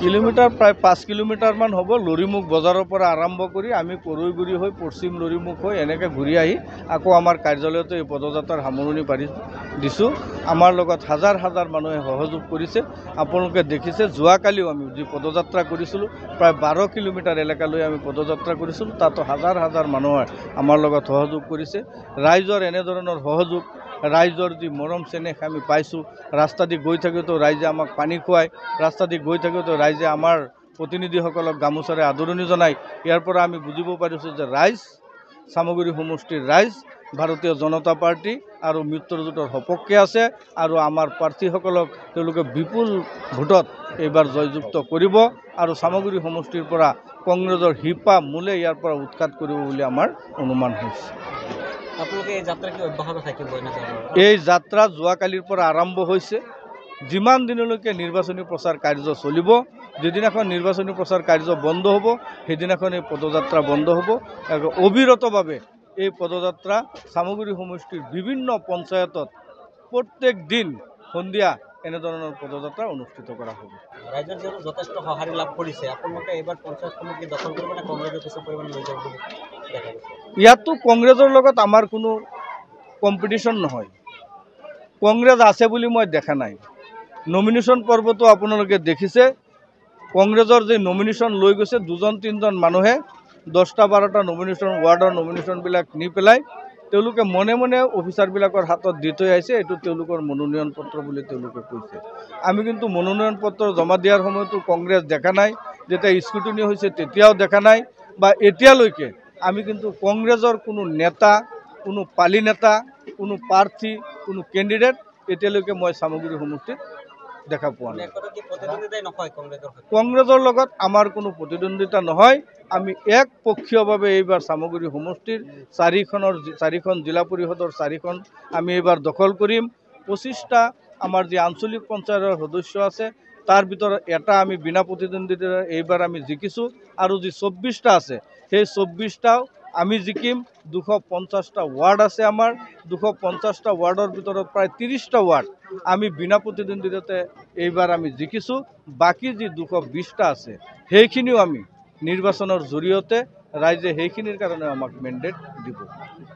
Kilometre প্ৰায় 5 কিলোমিটাৰমান হ'ব। লৰিমুখ বজাৰৰ পৰা আৰম্ভ কৰি আমি কৰৈগুৰি হৈ পশ্চিম লৰিমুখ হৈ এনেকৈ ঘূৰি আহি আকৌ আমাৰ কাৰ্যালয়তে এই পদযাত্ৰাৰ সামৰণি দিছোঁ। আমাৰ লগত হাজাৰ হাজাৰ মানুহে সহযোগ কৰিছে। আপোনালোকে দেখিছে যোৱাকালিও আমি যি পদযাত্ৰা কৰিছিলোঁ, প্ৰায় 12 কিলোমিটাৰ এলেকালৈ আমি পদযাত্ৰা কৰিছিলোঁ। তাতো হাজাৰ হাজাৰ মানুহে আমাৰ লগত সহযোগ কৰিছে। ৰাইজৰ এনেধৰণৰ সহযোগ, ৰাইজৰ যি মৰম চেনেহ আমি পাইছোঁ। ৰাস্তা দি গৈ থাকোঁতেও ৰাইজে আমাক পানী খুৱায়, ৰাস্তা দি গৈ থাকোঁতেও ৰাইজে আমাৰ প্ৰতিনিধিসকলক গামোচাৰে আদৰণি জনায়। ইয়াৰ পৰা আমি বুজিব পাৰিছোঁ যে ৰাইজ, চামগুৰি সমষ্টিৰ ৰাইজ ভাৰতীয় জনতা পাৰ্টি আৰু মিত্ৰজোঁটৰ সপক্ষে আছে আৰু আমাৰ প্ৰাৰ্থীসকলক তেওঁলোকে বিপুল ভোটত এইবাৰ জয়যুক্ত কৰিব আৰু চামগুৰি সমষ্টিৰ পৰা কংগ্ৰেছৰ শিপা মূলে ইয়াৰ পৰা উৎখাত কৰিব বুলি আমাৰ অনুমান হৈছে। আপোনালোকে এই যাত্ৰা কি অব্যাহত থাকিব? এই যাত্ৰা যোৱাকালিৰ পৰা আৰম্ভ হৈছে। যিমান দিনলৈকে নিৰ্বাচনী প্ৰচাৰ কাৰ্য চলিব, যিদিনাখন নিৰ্বাচনী প্ৰচাৰ কাৰ্য বন্ধ হ'ব সেইদিনাখন এই পদযাত্ৰা বন্ধ হ'ব। অবিৰতভাৱে এই পদযাত্ৰা চামগুৰি সমষ্টিৰ বিভিন্ন পঞ্চায়তত প্ৰত্যেক দিন সন্ধিয়া এনেধৰণৰ পদযাত্ৰা অনুষ্ঠিত কৰা হ'ব। ৰাইজৰ যিহেতু যথেষ্ট সঁহাৰি লাভ কৰিছে, আপোনালোকে এইবাৰ পঞ্চায়ত সমিতি দখল কৰিব নে কংগ্ৰেছৰ কিছু পৰিমাণে লৈ যাব বুলি দেখা গৈছে? ইয়াতো কংগ্ৰেছৰ লগত আমাৰ কোনো কম্পিটিশ্যন নহয়। কংগ্ৰেছ আছে বুলি মই দেখা নাই। নমিনেশ্যন পৰ্বটো আপোনালোকে দেখিছে। কংগ্ৰেছৰ যে নমিনেশ্যন লৈ গৈছে, 2-3জন মানুহে 10-12টা নমিনেশ্যন, ৱাৰ্ডৰ নমিনেশ্যনবিলাক নি পেলাই তেওঁলোকে মনে মনে অফিচাৰবিলাকৰ হাতত দি থৈ আহিছে। এইটো তেওঁলোকৰ মনোনয়ন পত্ৰ বুলি তেওঁলোকে কৈছে। আমি কিন্তু মনোনয়ন পত্ৰ জমা দিয়াৰ সময়তো কংগ্ৰেছ দেখা নাই, যেতিয়া স্ক্ৰুটিনি হৈছে তেতিয়াও দেখা নাই, বা এতিয়ালৈকে আমি কিন্তু কংগ্ৰেছৰ কোনো নেতা, কোনো পালি নেতা, কোনো প্ৰাৰ্থী, কোনো কেণ্ডিডেট এতিয়ালৈকে মই চামগুৰি সমষ্টিত দেখা পোৱা নাই। কংগ্ৰেছৰ লগত আমাৰ কোনো প্ৰতিদ্বন্দ্বিতা নহয়। আমি একপক্ষীয়ভাৱে এইবাৰ চামগুৰি সমষ্টিৰ 4খন জিলা পৰিষদৰ 4খন আমি এইবাৰ দখল কৰিম। 25টা আমাৰ যি আঞ্চলিক পঞ্চায়তৰ সদস্য আছে তাৰ ভিতৰত এটা আমি বিনা প্ৰতিদ্বন্দ্বিতাৰে এইবাৰ আমি জিকিছোঁ আৰু যি 24টা আছে সেই 24টাও আমি জিকিম। 250টা ৱাৰ্ড আছে আমাৰ। 250টা ৱাৰ্ডৰ ভিতৰত প্ৰায় 30টা ৱাৰ্ড আমি বিনা প্ৰতিদ্বন্দ্বিতাতে এইবাৰ আমি জিকিছোঁ। বাকী যি 220টা আছে সেইখিনিও আমি নিৰ্বাচনৰ জৰিয়তে ৰাইজে সেইখিনিৰ কাৰণে আমাক মেণ্ডেট দিব।